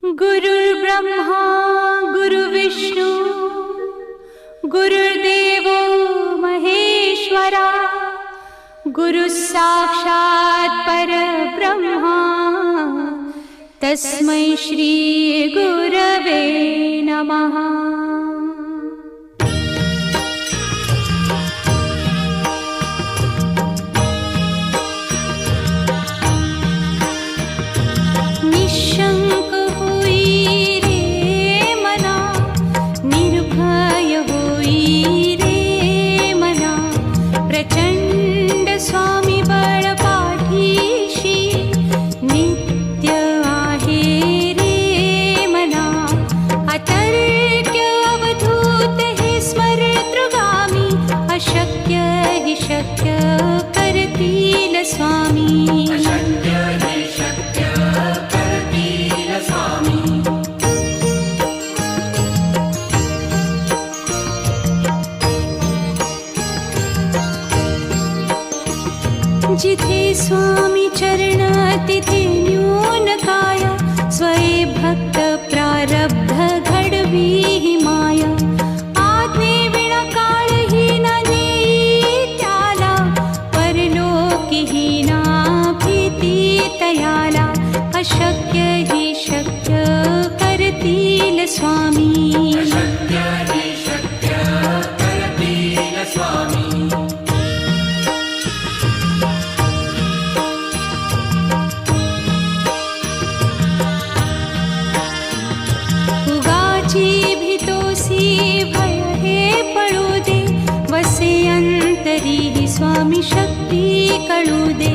गुरुर्ब्रह्मा गुरुर्विष्णू गुरुर्देवो महेश्वरा गुरुः साक्षात् परब्रह्मा तस्मै श्री गुरवे नमः। निशंक होई रे मना, निर्भय होई रे मना, प्रचंड स्वामी बळ पाठीशी नित्य आहे रे मना। अतर्क्य अवधूत हे स्मरतृगामी, अशक्य हि शक्य करतील स्वामी। जिथे स्वामी चरण तिथे न्यून काय, स्वये भक्त प्रारब्ध घडवी ही माया। आज्ञे विना काळही न नेई त्याला, परलोकी ही ना भीती तयाला। अशक्य ही शक्य करतील स्वामी। भय हे पळू दे, वसे अंतरी ही स्वामी शक्ती कळू दे।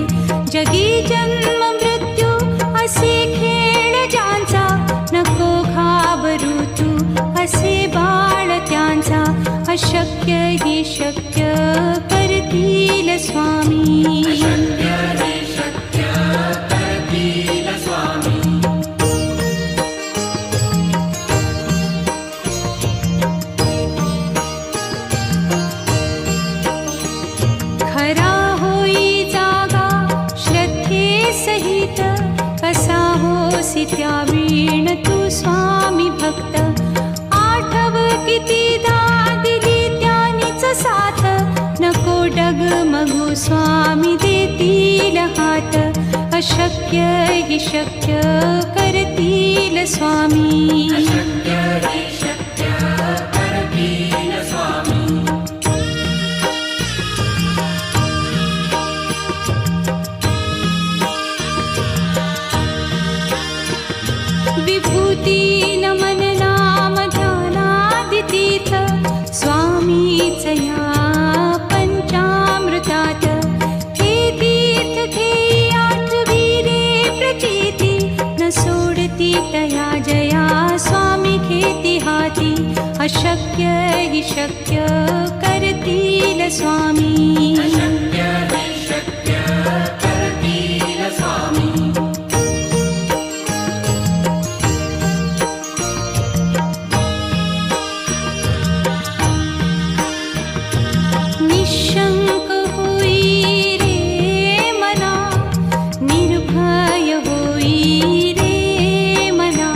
जगी जन्म मृत्यू असे खेळ ज्यांचा, नको घाबरू तू असे बाळ त्यांचा। अशक्य ही शक्य करतील स्वामी। खरा होई जागा श्रद्धे सहित, कसा होसी त्या वीण तू स्वामी भक्त। आठव कितीदा दिली त्यानीच साथ, नको डगमगू स्वामी देतील हात। अशक्य हि शक्य करतील स्वामी। विभूती नमन नाम ध्यानादितीर्थ, स्वामीच या पंचामृतात। हे तीर्थ घेई आठवी रे प्रचिती, न सोडती तया जया स्वामी घेती हाती। अशक्य हि शक्य करतील स्वामी। निशंक होई रे मना, निर्भय होई रे मना,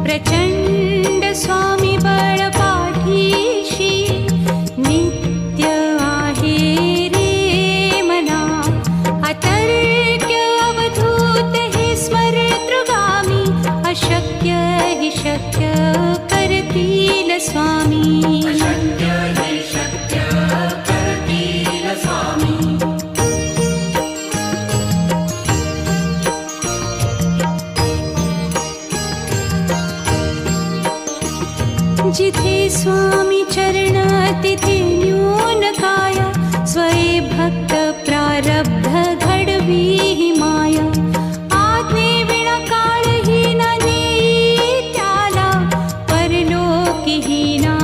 प्रचंड स्वामी बळ पाठीशी नित्य आहे रे मना। अतर्क्य अवधूत हे स्मरतृगामी, अशक्य हि शक्य करतील स्वामी। जिथे स्वामी चरण तिथे न्यून काय, स्वये भक्त प्रारब्ध घडवी ही माया। आज्ञे विना काळही न नेई त्याला, परलोकी ही ना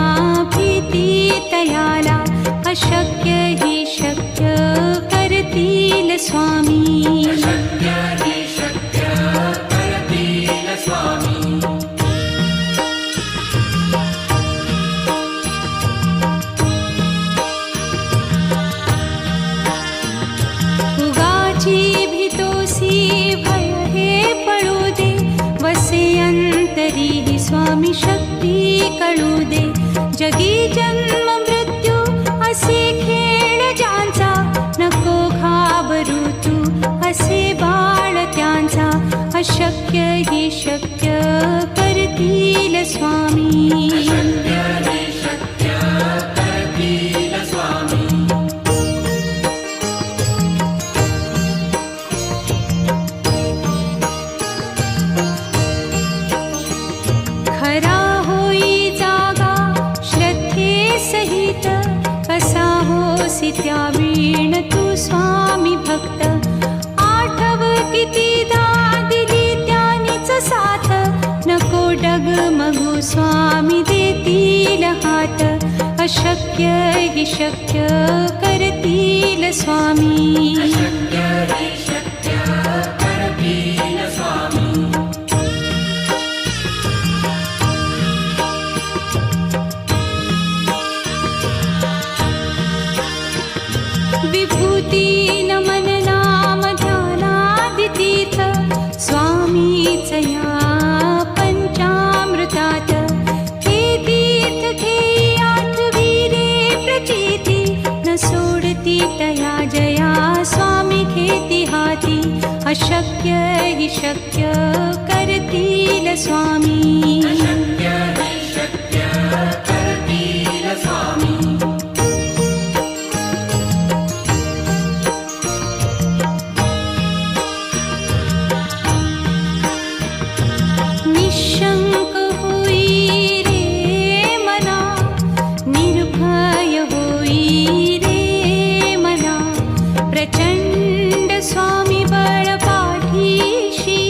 भीती तयाला। अशक्य ही शक्य करतील स्वामी। भय हे पळू दे, वसे अंत तरीही स्वामी शक्ती कळू दे. जगी जन्म मृत्यू असे खेळ ज्यांचा, नको घाबरू तू असे बाळ त्यांचा. अशक्य ही शक्य करतील स्वामी. खरा होई जागा श्रद्धे सहित, कसा होसी त्या वीण तू स्वामी भक्त. आठव कितीदा दिली त्यानीच साथ, नको डगमगू स्वामी देतील हात. अशक्य ही शक्य करतील स्वामी. विभूती नमन नाम ध्यानादितीर्थ, स्वामीच या पंचामृतात. हे तीर्थ घेई आठविले प्रचिती, न सोडती तया जया स्वामी घेती हाती. अशक्य ही शक्य करतील स्वामी. निशंक होई रे मना, निर्भय होई रे मना. प्रचंड स्वामी बळ पाठीशी,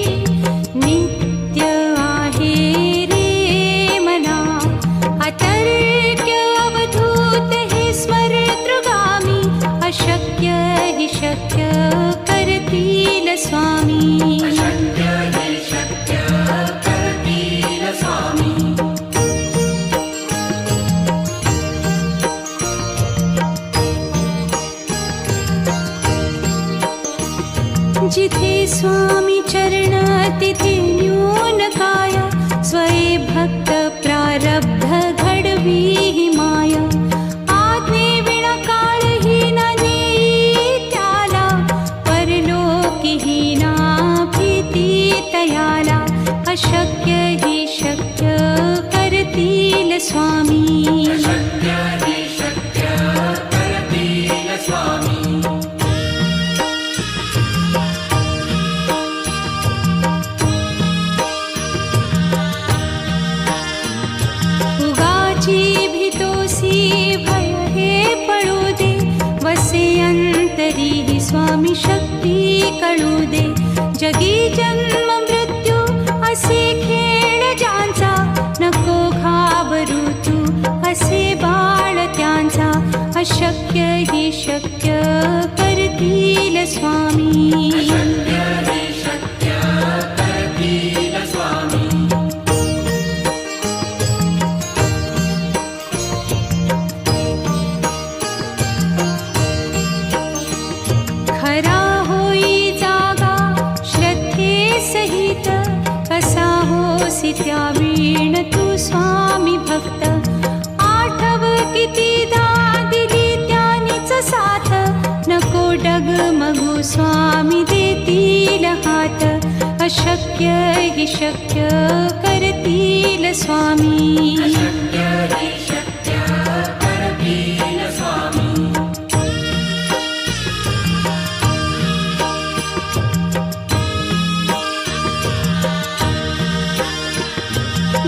नित्य आहे रे मना. अतर्क्य अवधूत हे स्मरतृगामी, अशक्य ही शक्य करतील स्वामी. जिथे स्वामी चरण तिथे न्यून काया, स्वये भक्त प्रारब्ध घडवी ही माया. आज्ञे विना काळही न नेई त्याला, परलोकी ही ना भीती तयाला. अशक्य ही शक्य करतील स्वामी. भय हे पळू दे, वसे अंतरी ही स्वामी शक्ती कळू दे. जगी जन्म मृत्यू असे खेळ ज्यांचा, नको घाबरू तू असे बाळ त्यांचा. अशक्य ही शक्य करतील स्वामी. खरा होई जागा श्रद्धे सहित, कसा होसी त्या वीण तू स्वामी भक्त. आठव कितीदा दिली त्यानीच साथ, नको डगमगू स्वामी देतील हात. अशक्य ही शक्य करतील स्वामी.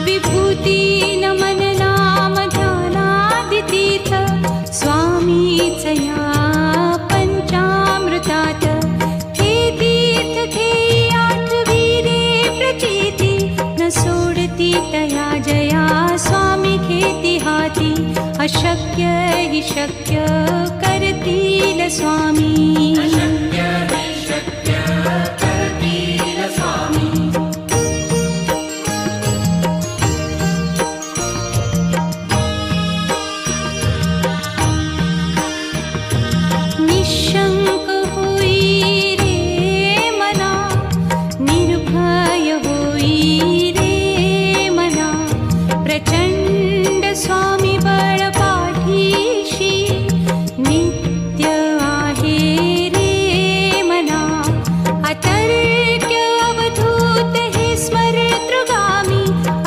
विभूती नमन नाम ध्यानादितीर्थ, स्वामीच या पंचामृतात. हे तीर्थ घेई आठविले प्रचिती, न सोडती तया जया स्वामी घेती हाती. अशक्य ही शक्य करतील स्वामी. निशंक होई रे मना, निर्भय होई रे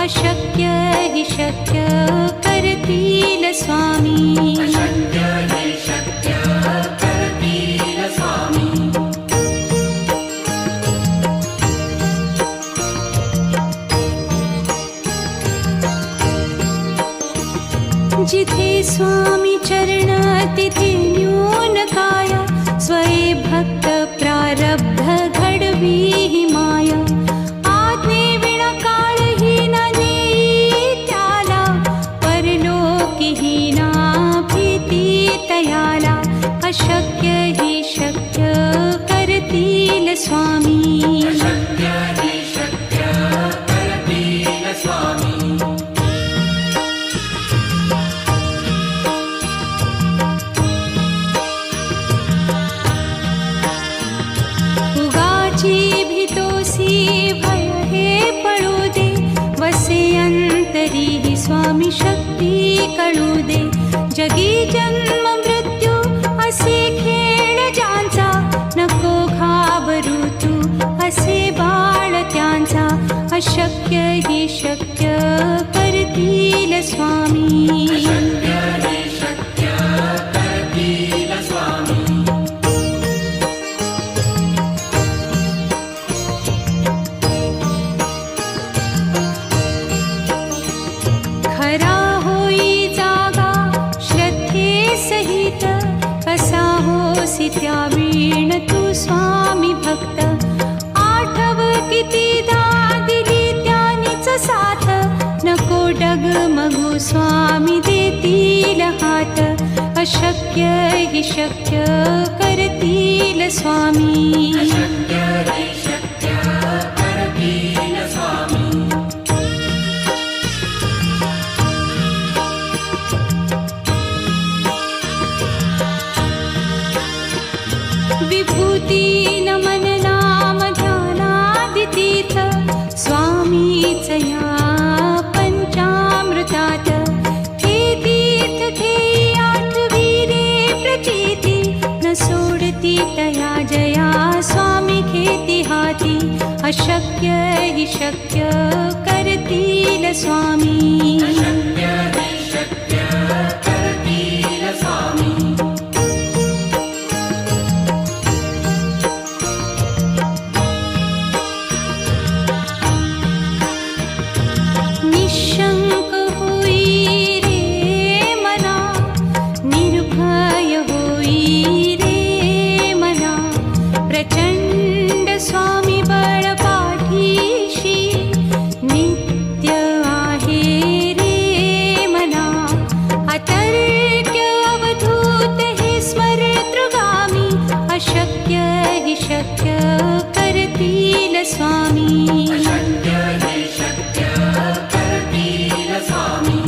अशक्य हि शक्य करतील स्वामी. अशक्य हि शक्य करतील स्वामी. जिथे स्वामी चरण तिथे न्यून काया. स्वये भक्त प्रारब्ध घडवी हि माया. आज्ञे विना काळही न नेई त्याला. परलोकी ही ना भीती तयाला. अशक्य हि शक्य करतील स्वामी. अशक्य हि शक्य करतील स्वामी. भय हे पळू दे. वसे अंतरी हि स्वामी शक्ती कळू दे. जगी जन्म मृत्यू असे खेळ ज्यांचा. नको घाबरू तू असे बाळ त्यांचा. अशक्य हि शक्य करतील स्वामी. अशक्य हि शक्य करतील स्वामी. खरा होई जागा श्रद्धे सहित. कसा होसी त्या वीण तू स्वामी भक्त. आठव कितीदा दिली त्यानीच साथ. नको डगमगू स्वामी देतील हात. अशक्य हि शक्य करतील स्वामी. अशक्य हि शक्य करतील स्वामी. विभूती नमन नाम ध्यानादितीर्थ. स्वामीच या पंचामृतात. हे तीर्थ घेई आठवी रे प्रचिती. न सोडती तया जया स्वामी घेती हाती. अशक्य हि शक्य करतील स्वामी. अशक्य हि शक्य करतील स्वामी. निशंक होई रे मना. निर्भय होई रे मना. प्रचंड स्वामी बळ पाठीशी. नित्य आहे रे मना. अतर्क्य अवधूत हे स्मरतृगामी. अशक्य हि शक्य करतील स्वामी. अशक्य हि शक्य करतील स्वामी.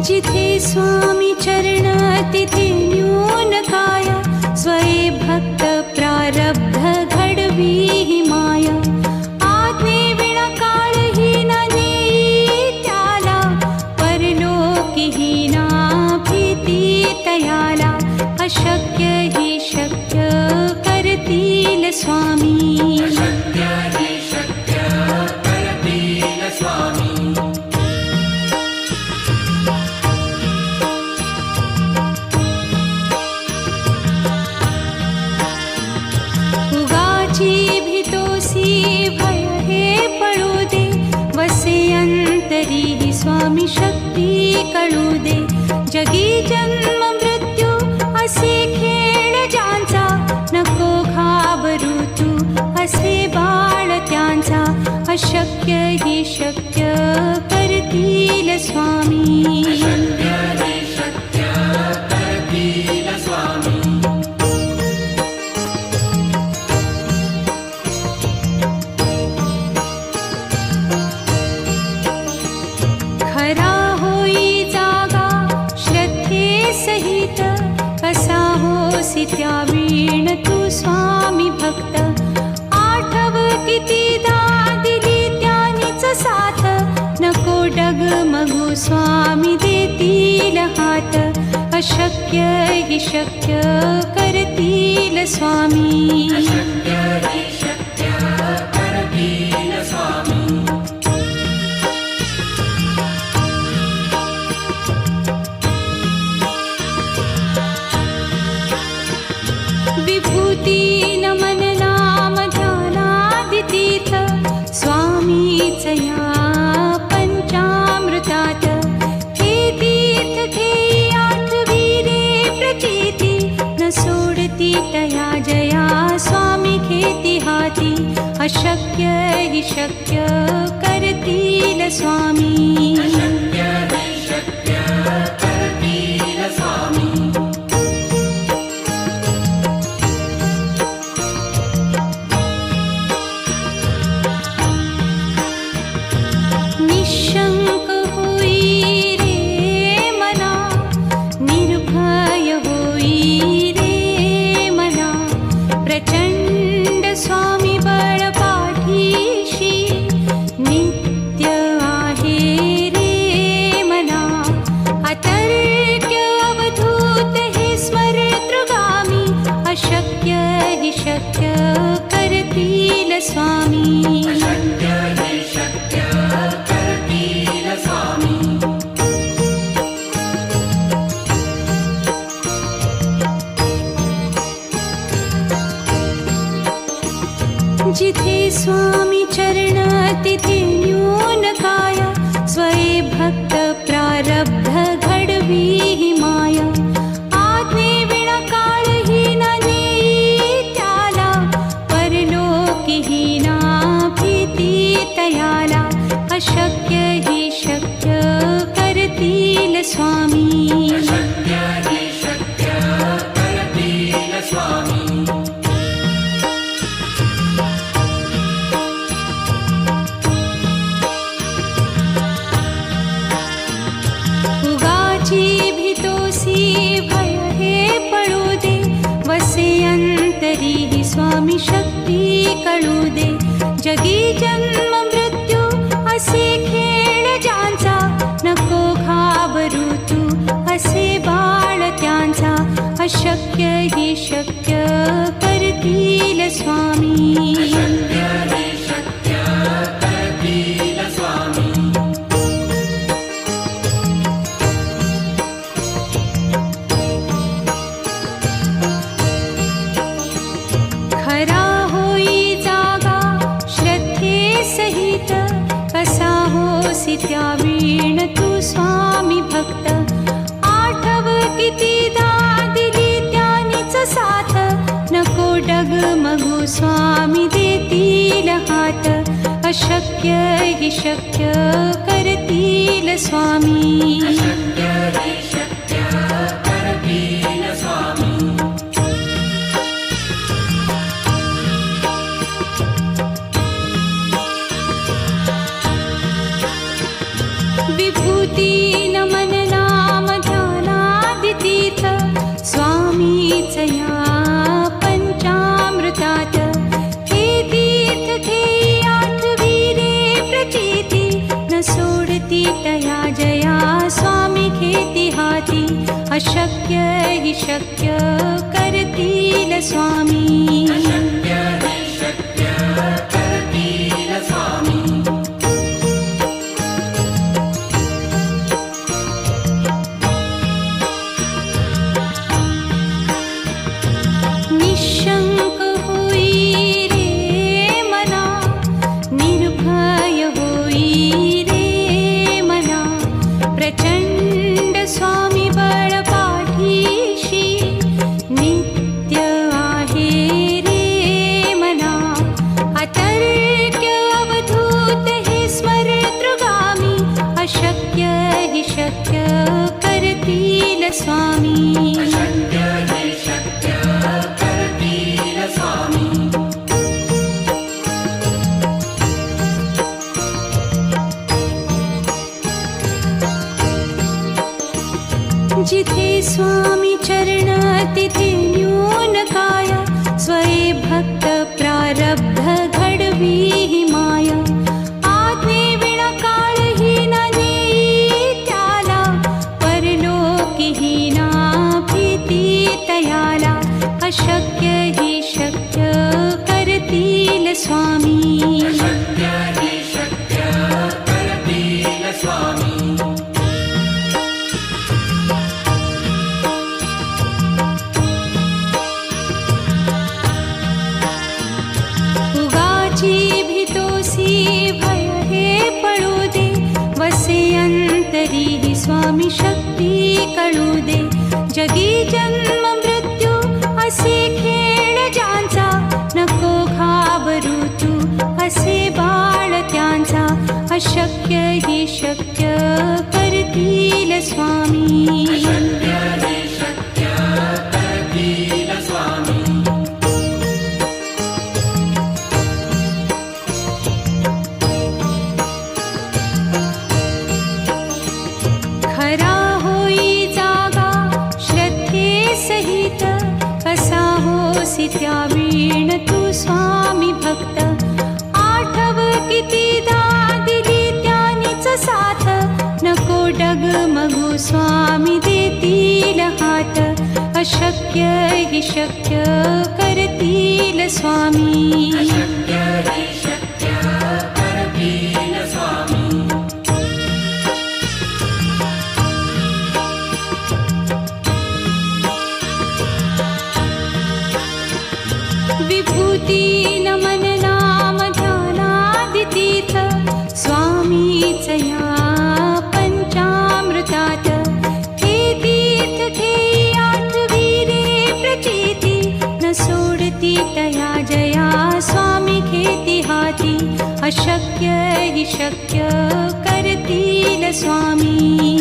जिथे स्वामी चरण तिथे न्यून काया. स्वये भक्त प्रारब्ध घडवी हि माया. आज्ञे विना काळही न नेई त्याला. परलोकी ही ना भीती तयाला. अशक्य हि शक्य करतील स्वामी. अशक्य हि शक्य करतील स्वामी. उगाची भीतोसी भय हे पळू दे. वसे अंतरी हि स्वामी शक्ती कळू दे. जगी जन्म मृत्यू असे खेळ ज्यांचा. नको घाबरू तू असे बाळ त्यांचा. अशक्य हि शक्य करतील स्वामी. अशक्य हि शक्य करतील स्वामी. खरा होई जागा श्रद्धे सहित. कसा होसी त्या वीण तू स्वामी भक्त. आठव कितीदा दिली त्यानीच साथ. नको डगमगू स्वामी देतील हात. अशक्य अशक्य हि शक्य करतील स्वामी. अशक्य हि शक्य करतील स्वामी. विभूती नमन नाम ध्यानादितीर्थ स्वामीच या पंचामृतात. हे तीर्थ घेई आठविरे प्रचिती न सोडती तया जया स्वामी घेती हाती. अशक्य हि शक्य करतील स्वामी. अशक्य हि शक्य करतील स्वामी. निशंक होई रे मना, निर्भय होई रे मना. प्रचंड स्वामी बळ पाठीशी नित्य आहे रे मना. अतर्क्य अवधूत हे स्मरतृगामी. अशक्य हि शक्य करतील स्वामी. अशक्य हि शक्य करतील स्वामी. जिथे स्वामी चरण तिथे न्यून काय. स्वये भक्त प्रारब्ध घडवी हि माया. आज्ञे विना काळही न नेई त्याला. परलोकीही ना भीती तयाला. अशक्य हि शक्य करतील स्वामी. अशक्य हि शक्य करतील स्वामी. उगाची भीतोसी भय हे पळू दे. वसे अंतरी हि स्वामी शक्ती कळू दे. जगी जन्म मृत्यू असे खेळ ज्यांचा. नको घाबरू तू असे बाळ त्यांचा. अशक्य हि शक्य करतील स्वामी. अशक्य हि शक्य करतील स्वामी. खरा होई जागा श्रद्धे सहित. कसा होसी त्या वीण तू स्वामी भक्त. आठव कितीदा दिली त्यानीच साथ. नको डगमगू स्वामी देतील हात. अशक्य हि शक्य करतील स्वामी. अशक्य हि शक्य करतील स्वामी. विभूती नमन नाम ध्यानादितीर्थ स्वामीच या पंचामृतात. हे तीर्थ घेई आठविरे प्रचिती न सोडती तया जया स्वामी घेती हाती. अशक्य हि शक्य करतील स्वामी. अशक्य हि शक्य करतील स्वामी. निशंक होई रे मना, निर्भय होई रे मना. प्रचंड स्वामी बळ पाठीशी नित्य आहे रे मना. अतर्क्य अवधूत हे स्मरतृगामी. अशक्य हि शक्य करतील स्वामी. अशक्य हि शक्य करतील स्वामी. जिथे स्वामी चरण तिथे न्यून काय. स्वये भक्त प्रारब्ध घडवी हि माया. आज्ञे विना काळही न नेई त्याला. परलोकीही ना भी स्वामी शक्य हि शक्य करतील स्वामी उगाची भीतोसी भय हे पळू दे वसे अंतरी ही स्वामी शक्ती कळू दे जगी जन्म मृत्यू असे खेळ ज्यांचा नको घाबरू तू असे बाळ त्यांचा अशक्य ही शक्य करतील स्वामी शक्य हि शक्य करतील स्वामी खरा होई जागा श्रद्धे सहित कसा होसी त्या वीण तू स्वामी भक्त आठव कितीदा दिली त्यानीच साथ नको डगमगू स्वामी देतील हात अशक्य हि शक्य करतील स्वामी शक्य हि शक्य करतील स्वामी विभूती नमन नाम ध्यानादितीर्थ स्वामीच या पंचामृतात हे तीर्थ घेई आठवी रे प्रचिती न सोडती तया जया स्वामी घेती हाती अशक्य हि शक्य करतील स्वामी